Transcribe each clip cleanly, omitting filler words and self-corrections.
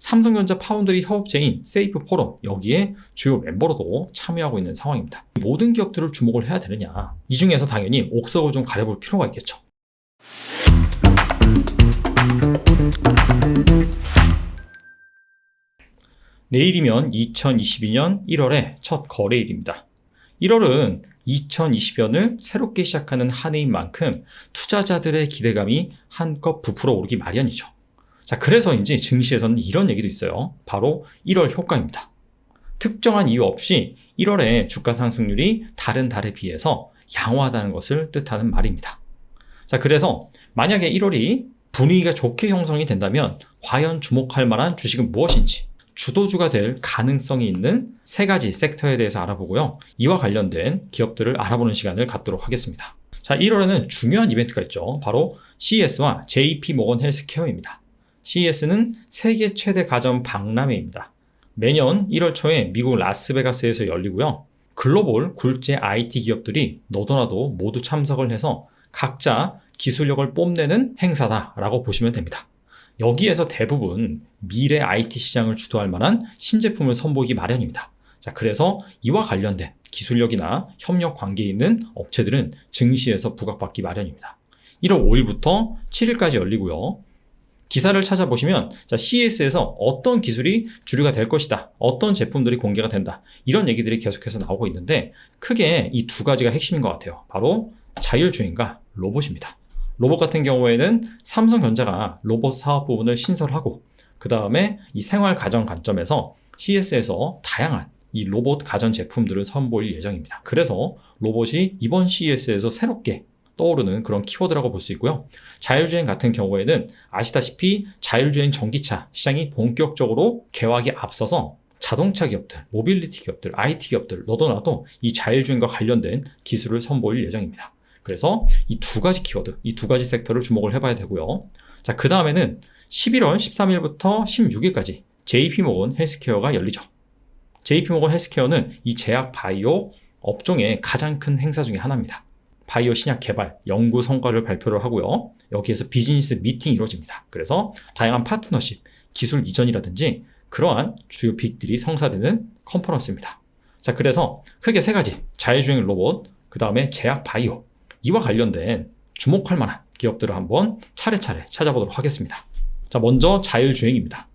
삼성전자 파운드리 협업체인 세이프 포럼, 여기에 주요 멤버로도 참여하고 있는 상황입니다. 모든 기업들을 주목을 해야 되느냐? 이 중에서 당연히 옥석을 좀 가려볼 필요가 있겠죠. 내일이면 2022년 1월의 첫 거래일입니다. 1월은 2020년을 새롭게 시작하는 한 해인 만큼 투자자들의 기대감이 한껏 부풀어 오르기 마련이죠. 자, 그래서인지 증시에서는 이런 얘기도 있어요. 바로 1월 효과입니다. 특정한 이유 없이 1월에 주가 상승률이 다른 달에 비해서 양호하다는 것을 뜻하는 말입니다. 자, 그래서 만약에 1월이 분위기가 좋게 형성이 된다면 과연 주목할 만한 주식은 무엇인지, 주도주가 될 가능성이 있는 세 가지 섹터에 대해서 알아보고요. 이와 관련된 기업들을 알아보는 시간을 갖도록 하겠습니다. 자, 1월에는 중요한 이벤트가 있죠. 바로 CES와 JP모건 헬스케어입니다. CES는 세계 최대 가전 박람회입니다. 매년 1월 초에 미국 라스베가스에서 열리고요. 글로벌 굴재 IT 기업들이 너도나도 모두 참석을 해서 각자 기술력을 뽐내는 행사다라고 보시면 됩니다. 여기에서 대부분 미래 IT 시장을 주도할 만한 신제품을 선보이기 마련입니다. 자, 그래서 이와 관련된 기술력이나 협력 관계에 있는 업체들은 증시에서 부각받기 마련입니다. 1월 5일부터 7일까지 열리고요. 기사를 찾아보시면 CES에서 어떤 기술이 주류가 될 것이다, 어떤 제품들이 공개가 된다, 이런 얘기들이 계속해서 나오고 있는데 크게 이 두 가지가 핵심인 것 같아요. 바로 자율주행과 로봇입니다. 로봇 같은 경우에는 삼성전자가 로봇 사업 부분을 신설하고 그 다음에 이 생활 가전 관점에서 CES에서 다양한 이 로봇 가전 제품들을 선보일 예정입니다. 그래서 로봇이 이번 CES에서 새롭게 떠오르는 그런 키워드라고 볼 수 있고요. 자율주행 같은 경우에는 아시다시피 자율주행 전기차 시장이 본격적으로 개화에 앞서서 자동차 기업들, 모빌리티 기업들, IT 기업들 너도나도 이 자율주행과 관련된 기술을 선보일 예정입니다. 그래서 이 두 가지 키워드, 이 두 가지 섹터를 주목을 해봐야 되고요. 자, 그 다음에는 11월 13일부터 16일까지 JP모건 헬스케어가 열리죠. JP모건 헬스케어는 이 제약 바이오 업종의 가장 큰 행사 중에 하나입니다. 바이오 신약 개발, 연구 성과를 발표를 하고요. 여기에서 비즈니스 미팅이 이루어집니다. 그래서 다양한 파트너십, 기술 이전이라든지 그러한 주요 빅들이 성사되는 컨퍼런스입니다. 자, 그래서 크게 세 가지, 자율주행 로봇, 그 다음에 제약 바이오, 이와 관련된 주목할 만한 기업들을 한번 차례차례 찾아보도록 하겠습니다. 자, 먼저 자율주행입니다.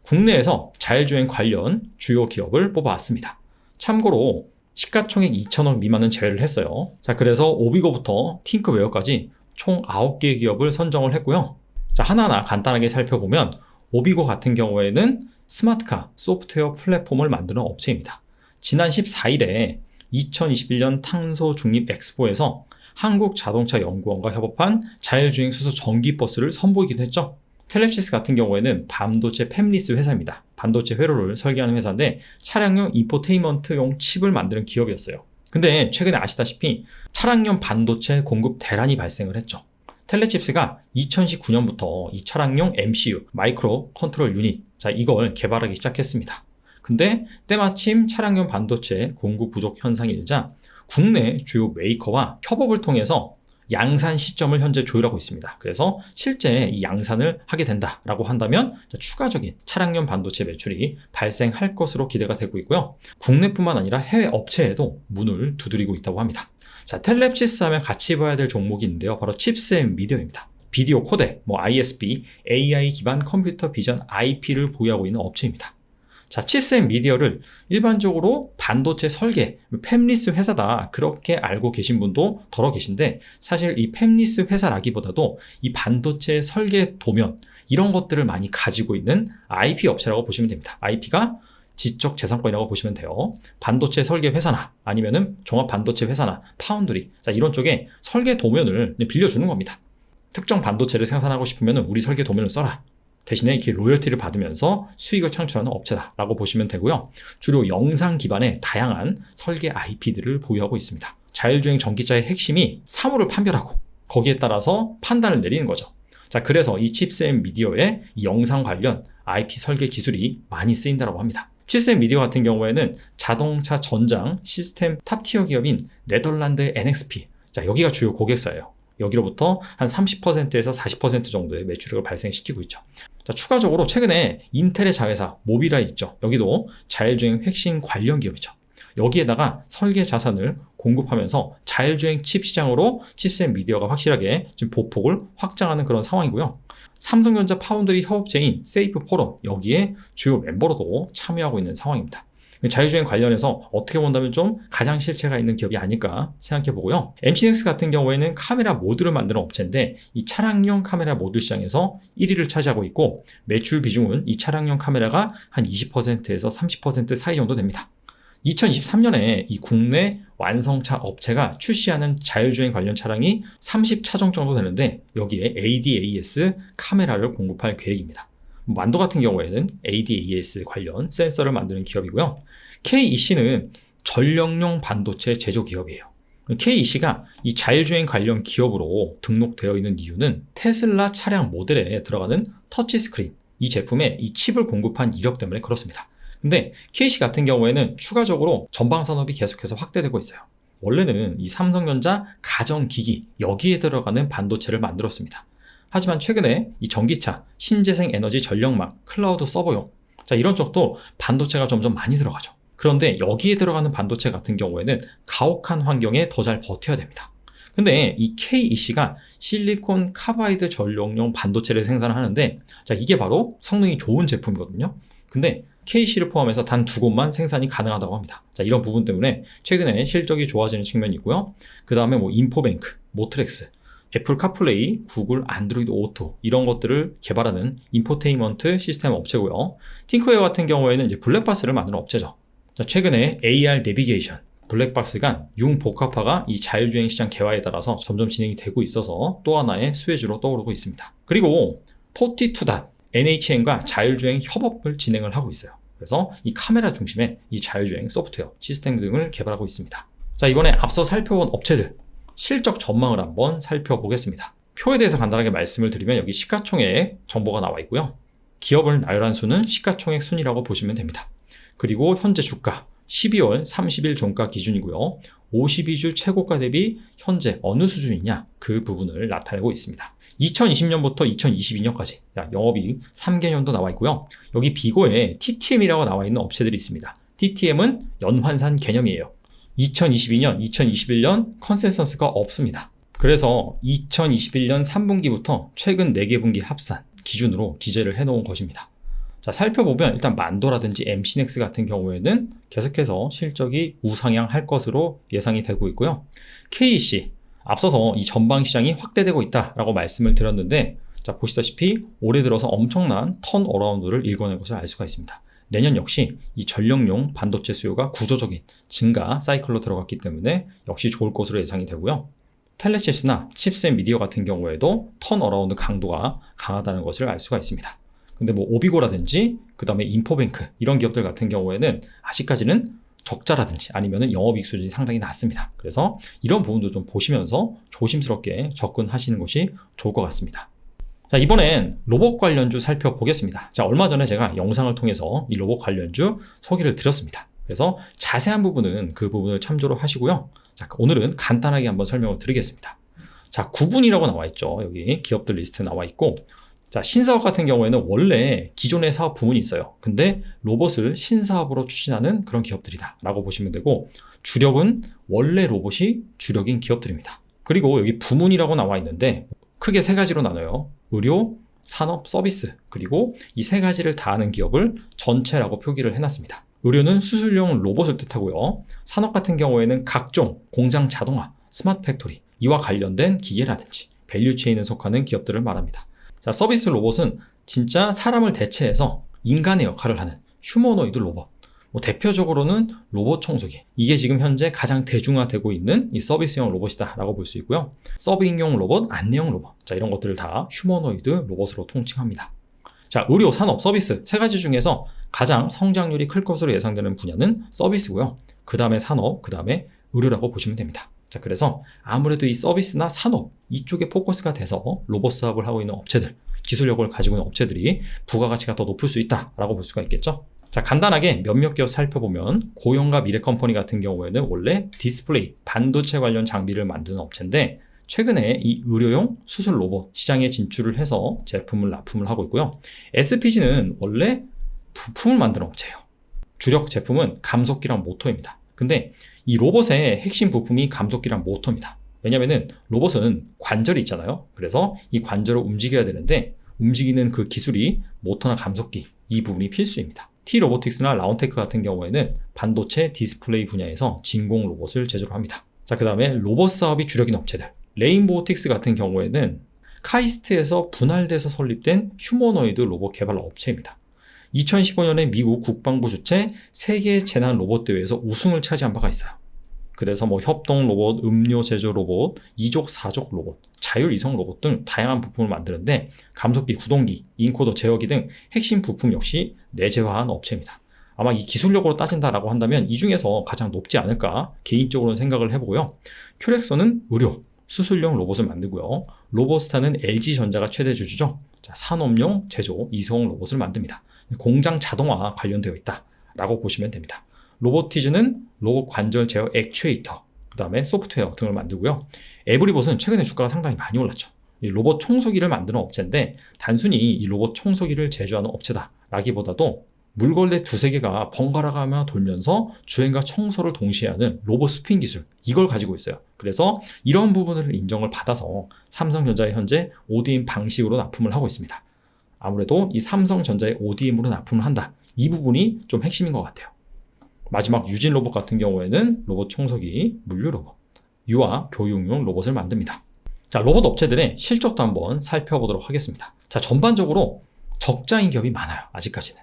국내에서 자율주행 관련 주요 기업을 뽑아왔습니다. 참고로 시가총액 2천억 미만은 제외를 했어요. 자, 그래서 오비고부터 틴크웨어까지 총 9개 기업을 선정을 했고요. 자, 하나하나 간단하게 살펴보면 오비고 같은 경우에는 스마트카 소프트웨어 플랫폼을 만드는 업체입니다. 지난 14일에 2021년 탄소 중립 엑스포에서 한국자동차연구원과 협업한 자율주행 수소 전기버스를 선보이기도 했죠. 텔레시스 같은 경우에는 반도체 팹리스 회사입니다. 반도체 회로를 설계하는 회사인데 차량용 인포테인먼트용 칩을 만드는 기업이었어요. 근데 최근에 아시다시피 차량용 반도체 공급 대란이 발생을 했죠. 텔레칩스가 2019년부터 이 차량용 MCU, 마이크로 컨트롤 유닛, 자, 이걸 개발하기 시작했습니다. 근데 때마침 차량용 반도체 공급 부족 현상이 일자 국내 주요 메이커와 협업을 통해서 양산 시점을 현재 조율하고 있습니다. 그래서 실제 이 양산을 하게 된다라고 한다면 추가적인 차량용 반도체 매출이 발생할 것으로 기대가 되고 있고요. 국내뿐만 아니라 해외 업체에도 문을 두드리고 있다고 합니다. 자, 텔레칩스 하면 같이 봐야 될 종목이 있는데요. 바로 칩스 앤 미디어입니다. 비디오 코덱, ISP, AI 기반 컴퓨터 비전 IP를 보유하고 있는 업체입니다. 자, 칩스 앤 미디어를 일반적으로 반도체 설계, 팹리스 회사다 그렇게 알고 계신 분도 덜어 계신데 사실 이 팹리스 회사라기보다도 이 반도체 설계 도면 이런 것들을 많이 가지고 있는 IP 업체라고 보시면 됩니다. IP가 지적 재산권이라고 보시면 돼요. 반도체 설계 회사나 아니면은 종합 반도체 회사나 파운드리, 자, 이런 쪽에 설계 도면을 빌려주는 겁니다. 특정 반도체를 생산하고 싶으면 우리 설계 도면을 써라. 대신에 이렇게 로열티를 받으면서 수익을 창출하는 업체다라고 보시면 되고요. 주로 영상 기반의 다양한 설계 IP들을 보유하고 있습니다. 자율주행 전기차의 핵심이 사물을 판별하고 거기에 따라서 판단을 내리는 거죠. 자, 그래서 이 칩스 앤 미디어의 이 영상 관련 IP 설계 기술이 많이 쓰인다고 합니다. 칩스 앤 미디어 같은 경우에는 자동차 전장 시스템 탑티어 기업인 네덜란드 NXP, 자, 여기가 주요 고객사예요. 여기로부터 한 30%에서 40% 정도의 매출액을 발생시키고 있죠. 자, 추가적으로 최근에 인텔의 자회사 모비라이 있죠. 여기도 자율주행 핵심 관련 기업이죠. 여기에다가 설계 자산을 공급하면서 자율주행 칩 시장으로 칩셋 미디어가 확실하게 지금 보폭을 확장하는 그런 상황이고요. 삼성전자 파운드리 협업체인 세이프 포럼, 여기에 주요 멤버로도 참여하고 있는 상황입니다. 자율주행 관련해서 어떻게 본다면 좀 가장 실체가 있는 기업이 아닐까 생각해 보고요. MC넥스 같은 경우에는 카메라 모듈을 만드는 업체인데 이 차량용 카메라 모듈 시장에서 1위를 차지하고 있고, 매출 비중은 이 차량용 카메라가 한 20%에서 30% 사이 정도 됩니다. 2023년에 이 국내 완성차 업체가 출시하는 자율주행 관련 차량이 30차종 정도 되는데, 여기에 ADAS 카메라를 공급할 계획입니다. 만도 같은 경우에는 ADAS 관련 센서를 만드는 기업이고요. KEC는 전력용 반도체 제조 기업이에요. KEC가 이 자율주행 관련 기업으로 등록되어 있는 이유는 테슬라 차량 모델에 들어가는 터치스크린, 이 제품에 이 칩을 공급한 이력 때문에 그렇습니다. 근데 KEC 같은 경우에는 추가적으로 전방 산업이 계속해서 확대되고 있어요. 원래는 이 삼성전자 가전기기, 여기에 들어가는 반도체를 만들었습니다. 하지만 최근에 이 전기차, 신재생 에너지 전력망, 클라우드 서버용, 자, 이런 쪽도 반도체가 점점 많이 들어가죠. 그런데 여기에 들어가는 반도체 같은 경우에는 가혹한 환경에 더 잘 버텨야 됩니다. 근데 이 KEC가 실리콘 카바이드 전력용 반도체를 생산하는데, 자, 이게 바로 성능이 좋은 제품이거든요. 근데 KEC를 포함해서 단 2곳만 생산이 가능하다고 합니다. 자, 이런 부분 때문에 최근에 실적이 좋아지는 측면이 있고요. 그 다음에 인포뱅크, 모트렉스, 애플 카플레이, 구글 안드로이드 오토, 이런 것들을 개발하는 인포테인먼트 시스템 업체고요. 팅크웨어 같은 경우에는 이제 블랙박스를 만드는 업체죠. 자, 최근에 AR 내비게이션, 블랙박스 간 융복합화가 이 자율주행 시장 개화에 따라서 점점 진행이 되고 있어서 또 하나의 수혜주로 떠오르고 있습니다. 그리고 42닷, NHN과 자율주행 협업을 진행을 하고 있어요. 그래서 이 카메라 중심의 이 자율주행 소프트웨어, 시스템 등을 개발하고 있습니다. 자, 이번에 앞서 살펴본 업체들 실적 전망을 한번 살펴보겠습니다. 표에 대해서 간단하게 말씀을 드리면 여기 시가총액 정보가 나와 있고요. 기업을 나열한 수는 시가총액 순이라고 보시면 됩니다. 그리고 현재 주가 12월 30일 종가 기준이고요. 52주 최고가 대비 현재 어느 수준이냐, 그 부분을 나타내고 있습니다. 2020년부터 2022년까지 영업이익 3개년도 나와 있고요. 여기 비고에 TTM이라고 나와 있는 업체들이 있습니다. TTM은 연환산 개념이에요. 2022년, 2021년 컨센서스가 없습니다. 그래서 2021년 3분기부터 최근 4개 분기 합산 기준으로 기재를 해놓은 것입니다. 자, 살펴보면 일단 만도라든지 MC넥스 같은 경우에는 계속해서 실적이 우상향할 것으로 예상이 되고 있고요. KEC, 앞서서 이 전방 시장이 확대되고 있다라고 말씀을 드렸는데, 자, 보시다시피 올해 들어서 엄청난 턴어라운드를 일궈낸 것을 알 수가 있습니다. 내년 역시 이 전력용 반도체 수요가 구조적인 증가 사이클로 들어갔기 때문에 역시 좋을 것으로 예상이 되고요. 텔레칩스나 칩셋 미디어 같은 경우에도 턴어라운드 강도가 강하다는 것을 알 수가 있습니다. 근데 오비고라든지 그 다음에 인포뱅크, 이런 기업들 같은 경우에는 아직까지는 적자라든지 아니면은 영업이익 수준이 상당히 낮습니다. 그래서 이런 부분도 좀 보시면서 조심스럽게 접근하시는 것이 좋을 것 같습니다. 자, 이번엔 로봇 관련주 살펴보겠습니다. 자, 얼마 전에 제가 영상을 통해서 이 로봇 관련주 소개를 드렸습니다. 그래서 자세한 부분은 그 부분을 참조로 하시고요. 자, 오늘은 간단하게 한번 설명을 드리겠습니다. 자, 구분이라고 나와 있죠. 여기 기업들 리스트 나와 있고, 자, 신사업 같은 경우에는 원래 기존의 사업 부문이 있어요. 근데 로봇을 신사업으로 추진하는 그런 기업들이다 라고 보시면 되고, 주력은 원래 로봇이 주력인 기업들입니다. 그리고 여기 부문이라고 나와 있는데 크게 3가지로 나눠요. 의료, 산업, 서비스, 그리고 이 3가지를 다 하는 기업을 전체라고 표기를 해놨습니다. 의료는 수술용 로봇을 뜻하고요. 산업 같은 경우에는 각종 공장 자동화, 스마트 팩토리, 이와 관련된 기계라든지 밸류체인에 속하는 기업들을 말합니다. 자, 서비스 로봇은 진짜 사람을 대체해서 인간의 역할을 하는 휴머노이드 로봇. 대표적으로는 로봇 청소기. 이게 지금 현재 가장 대중화되고 있는 이 서비스용 로봇이다 라고 볼 수 있고요. 서빙용 로봇, 안내용 로봇. 자, 이런 것들을 다 휴머노이드 로봇으로 통칭합니다. 자, 의료, 산업, 서비스 3가지 중에서 가장 성장률이 클 것으로 예상되는 분야는 서비스고요. 그 다음에 산업, 그 다음에 의료라고 보시면 됩니다. 자, 그래서 아무래도 이 서비스나 산업 이쪽에 포커스가 돼서 로봇 사업을 하고 있는 업체들, 기술력을 가지고 있는 업체들이 부가가치가 더 높을 수 있다라고 볼 수가 있겠죠. 자, 간단하게 몇몇 기업 살펴보면 고영가 미래컴퍼니 같은 경우에는 원래 디스플레이, 반도체 관련 장비를 만드는 업체인데 최근에 이 의료용 수술 로봇 시장에 진출을 해서 제품을 납품을 하고 있고요. SPG는 원래 부품을 만드는 업체예요. 주력 제품은 감속기랑 모터입니다. 근데 이 로봇의 핵심 부품이 감속기랑 모터입니다. 왜냐면은 로봇은 관절이 있잖아요. 그래서 이 관절을 움직여야 되는데 움직이는 그 기술이 모터나 감속기, 이 부분이 필수입니다. T-로보틱스나 라운테크 같은 경우에는 반도체 디스플레이 분야에서 진공 로봇을 제조를 합니다. 자, 그 다음에 로봇 사업이 주력인 업체들. 레인보우틱스 같은 경우에는 카이스트에서 분할돼서 설립된 휴머노이드 로봇 개발 업체입니다. 2015년에 미국 국방부 주최 세계 재난 로봇 대회에서 우승을 차지한 바가 있어요. 그래서 뭐 협동 로봇, 음료 제조 로봇, 2족, 4족 로봇, 자율 이송 로봇 등 다양한 부품을 만드는데 감속기, 구동기, 인코더, 제어기 등 핵심 부품 역시 내재화한 업체입니다. 아마 이 기술력으로 따진다라고 한다면 이 중에서 가장 높지 않을까 개인적으로는 생각을 해보고요. 큐렉서는 의료, 수술용 로봇을 만들고요. 로봇스타는 LG전자가 최대 주주죠. 자, 산업용 제조, 이송 로봇을 만듭니다. 공장 자동화 관련되어 있다라고 보시면 됩니다. 로보티즈는 로봇 관절 제어 액추에이터, 그 다음에 소프트웨어 등을 만들고요. 에브리봇은 최근에 주가가 상당히 많이 올랐죠. 이 로봇 청소기를 만드는 업체인데 단순히 이 로봇 청소기를 제조하는 업체다라기보다도 물걸레 두세 개가 번갈아가며 돌면서 주행과 청소를 동시에 하는 로봇 스핀 기술, 이걸 가지고 있어요. 그래서 이런 부분을 인정을 받아서 삼성전자에 현재 ODM 방식으로 납품을 하고 있습니다. 아무래도 이 삼성전자의 ODM으로 납품을 한다. 이 부분이 좀 핵심인 것 같아요. 마지막 유진 로봇 같은 경우에는 로봇 청소기, 물류 로봇, 유아 교육용 로봇을 만듭니다. 자, 로봇 업체들의 실적도 한번 살펴보도록 하겠습니다. 자, 전반적으로 적자인 기업이 많아요. 아직까지는.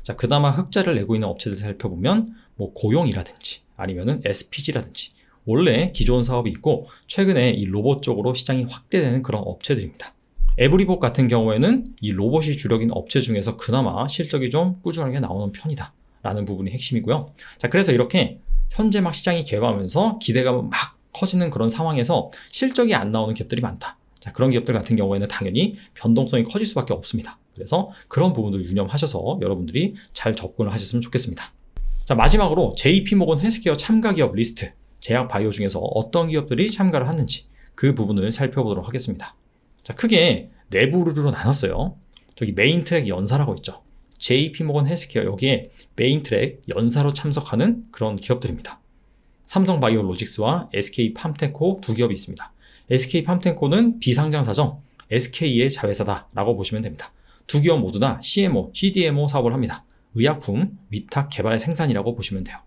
자, 그나마 흑자를 내고 있는 업체들 살펴보면 뭐 고용이라든지 아니면은 SPG라든지 원래 기존 사업이 있고 최근에 이 로봇 쪽으로 시장이 확대되는 그런 업체들입니다. 에브리봇 같은 경우에는 이 로봇이 주력인 업체 중에서 그나마 실적이 좀 꾸준하게 나오는 편이다 라는 부분이 핵심이고요. 자, 그래서 이렇게 현재 막 시장이 개방하면서 기대감은 막 커지는 그런 상황에서 실적이 안 나오는 기업들이 많다. 자, 그런 기업들 같은 경우에는 당연히 변동성이 커질 수밖에 없습니다. 그래서 그런 부분들 유념하셔서 여러분들이 잘 접근을 하셨으면 좋겠습니다. 자, 마지막으로 JP모건 헬스케어 참가 기업 리스트, 제약 바이오 중에서 어떤 기업들이 참가를 하는지 그 부분을 살펴보도록 하겠습니다. 자, 크게 네 부류로 나눴어요. 저기 메인 트랙 연사라고 있죠. JP모건 헬스케어, 여기에 메인 트랙 연사로 참석하는 그런 기업들입니다. 삼성바이오로직스와 SK팜테코 두 기업이 있습니다. SK팜테코는 비상장사죠. SK의 자회사다라고 보시면 됩니다. 두 기업 모두 다 CMO, CDMO 사업을 합니다. 의약품, 위탁 개발 생산이라고 보시면 돼요.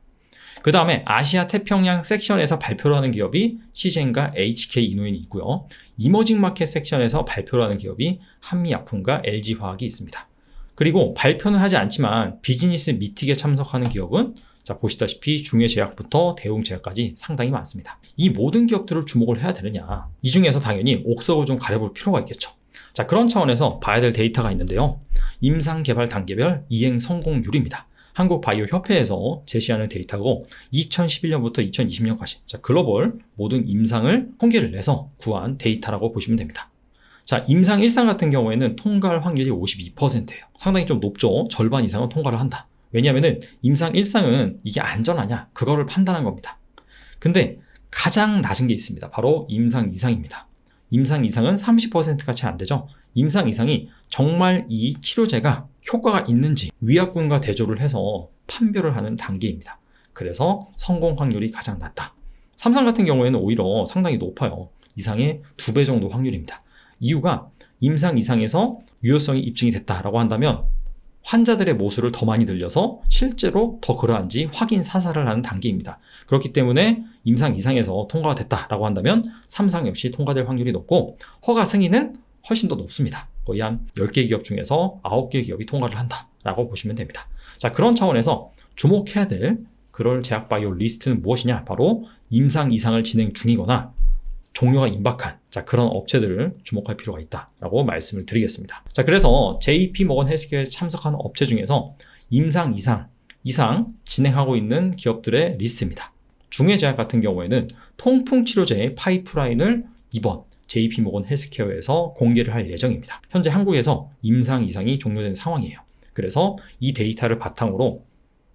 그 다음에 아시아 태평양 섹션에서 발표를 하는 기업이 시젠과 HK 이노인이 있고요. 이머징 마켓 섹션에서 발표를 하는 기업이 한미약품과 LG화학이 있습니다. 그리고 발표는 하지 않지만 비즈니스 미팅에 참석하는 기업은 자, 보시다시피 중해제약부터 대웅제약까지 상당히 많습니다. 이 모든 기업들을 주목을 해야 되느냐? 이 중에서 당연히 옥석을 좀 가려볼 필요가 있겠죠. 자, 그런 차원에서 봐야 될 데이터가 있는데요. 임상개발 단계별 이행 성공률입니다. 한국바이오협회에서 제시하는 데이터고 2011년부터 2020년까지 자, 글로벌 모든 임상을 통계를 내서 구한 데이터라고 보시면 됩니다. 자, 임상 1상 같은 경우에는 통과할 확률이 52%예요. 상당히 좀 높죠. 절반 이상은 통과를 한다. 왜냐하면 임상 1상은 이게 안전하냐 그거를 판단한 겁니다. 근데 가장 낮은 게 있습니다. 바로 임상 2상입니다. 임상 2상은 30%가 채 안 되죠. 임상 2상이 정말 이 치료제가 효과가 있는지 위약군과 대조를 해서 판별을 하는 단계입니다. 그래서 성공 확률이 가장 낮다. 3상 같은 경우에는 오히려 상당히 높아요. 이상의 2배 정도 확률입니다. 이유가 임상 2상에서 유효성이 입증이 됐다라고 한다면 환자들의 모수를 더 많이 늘려서 실제로 더 그러한지 확인 사살을 하는 단계입니다. 그렇기 때문에 임상 2상에서 통과가 됐다라고 한다면 3상 역시 통과될 확률이 높고 허가 승인은 훨씬 더 높습니다. 거의 한 10개 기업 중에서 9개 기업이 통과를 한다라고 보시면 됩니다. 자, 그런 차원에서 주목해야 될 그럴 제약바이오 리스트는 무엇이냐? 바로 임상 2상을 진행 중이거나 종료가 임박한 자, 그런 업체들을 주목할 필요가 있다라고 말씀을 드리겠습니다. 자, 그래서 JP모건 헬스케어에 참석하는 업체 중에서 임상 2상 이상 진행하고 있는 기업들의 리스트입니다. 중해제약 같은 경우에는 통풍치료제의 파이프라인을 이번 JP모건 헬스케어에서 공개를 할 예정입니다. 현재 한국에서 임상 2상이 종료된 상황이에요. 그래서 이 데이터를 바탕으로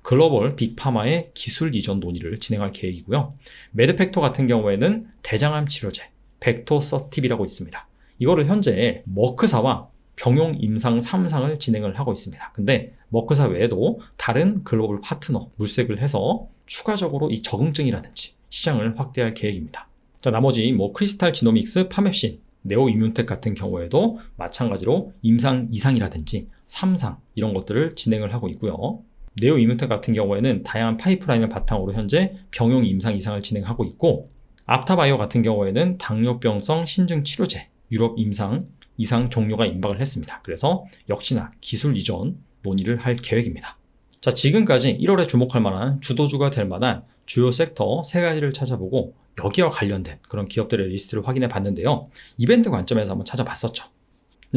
글로벌 빅파마의 기술 이전 논의를 진행할 계획이고요. 매드팩토 같은 경우에는 대장암 치료제, 벡터 서팁이라고 있습니다. 이거를 현재 머크사와 병용 임상 3상을 진행을 하고 있습니다. 근데 머크사 외에도 다른 글로벌 파트너 물색을 해서 추가적으로 이 적응증이라든지 시장을 확대할 계획입니다. 자, 나머지 크리스탈 지노믹스, 파맵신, 네오이뮨텍 같은 경우에도 마찬가지로 임상 2상이라든지 3상 이런 것들을 진행을 하고 있고요. 네오이뮨텍 같은 경우에는 다양한 파이프라인을 바탕으로 현재 병용 임상 2상을 진행하고 있고, 앞타바이오 같은 경우에는 당뇨병성 신증 치료제 유럽 임상 2상 종료가 임박을 했습니다. 그래서 역시나 기술 이전 논의를 할 계획입니다. 자, 지금까지 1월에 주목할 만한 주도주가 될 만한 주요 섹터 3가지를 찾아보고 여기와 관련된 그런 기업들의 리스트를 확인해 봤는데요. 이벤트 관점에서 한번 찾아봤었죠.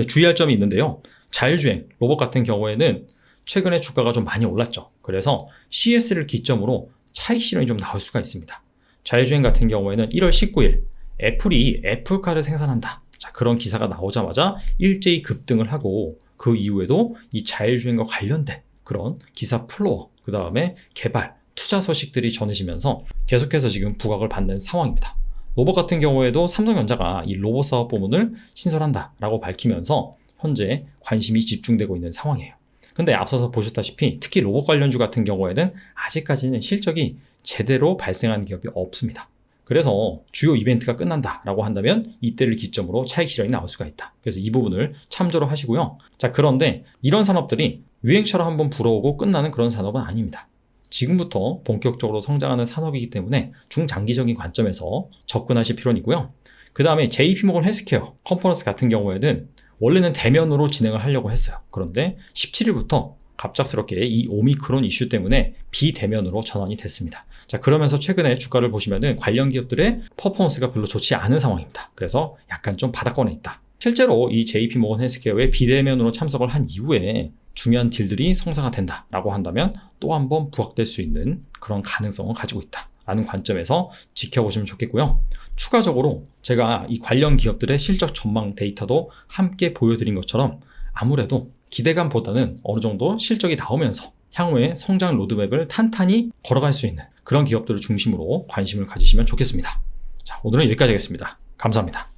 주의할 점이 있는데요. 자율주행 로봇 같은 경우에는 최근에 주가가 좀 많이 올랐죠. 그래서 CS를 기점으로 차익 실현이 좀 나올 수가 있습니다. 자율주행 같은 경우에는 1월 19일 애플이 애플카를 생산한다. 자, 그런 기사가 나오자마자 일제히 급등을 하고, 그 이후에도 이 자율주행과 관련된 그런 기사 플로어, 그 다음에 개발, 투자 소식들이 전해지면서 계속해서 지금 부각을 받는 상황입니다. 로봇 같은 경우에도 삼성전자가 이 로봇 사업 부문을 신설한다라고 밝히면서 현재 관심이 집중되고 있는 상황이에요. 근데 앞서서 보셨다시피 특히 로봇 관련주 같은 경우에는 아직까지는 실적이 제대로 발생하는 기업이 없습니다. 그래서 주요 이벤트가 끝난다라고 한다면 이때를 기점으로 차익 실현이 나올 수가 있다. 그래서 이 부분을 참조로 하시고요. 자, 그런데 이런 산업들이 유행처럼 한번 불어오고 끝나는 그런 산업은 아닙니다. 지금부터 본격적으로 성장하는 산업이기 때문에 중장기적인 관점에서 접근하실 필요는 있고요. 그 다음에 JP모건 헬스케어 컨퍼런스 같은 경우에는 원래는 대면으로 진행을 하려고 했어요. 그런데 17일부터 갑작스럽게 이 오미크론 이슈 때문에 비대면으로 전환이 됐습니다. 자, 그러면서 최근에 주가를 보시면은 관련 기업들의 퍼포먼스가 별로 좋지 않은 상황입니다. 그래서 약간 좀 바닥권에 있다. 실제로 이 JP모건 헬스케어에 비대면으로 참석을 한 이후에 중요한 딜들이 성사가 된다라고 한다면 또 한 번 부각될 수 있는 그런 가능성을 가지고 있다라는 관점에서 지켜보시면 좋겠고요. 추가적으로 제가 이 관련 기업들의 실적 전망 데이터도 함께 보여드린 것처럼 아무래도 기대감보다는 어느 정도 실적이 나오면서 향후에 성장 로드맵을 탄탄히 걸어갈 수 있는 그런 기업들을 중심으로 관심을 가지시면 좋겠습니다. 자, 오늘은 여기까지 하겠습니다. 감사합니다.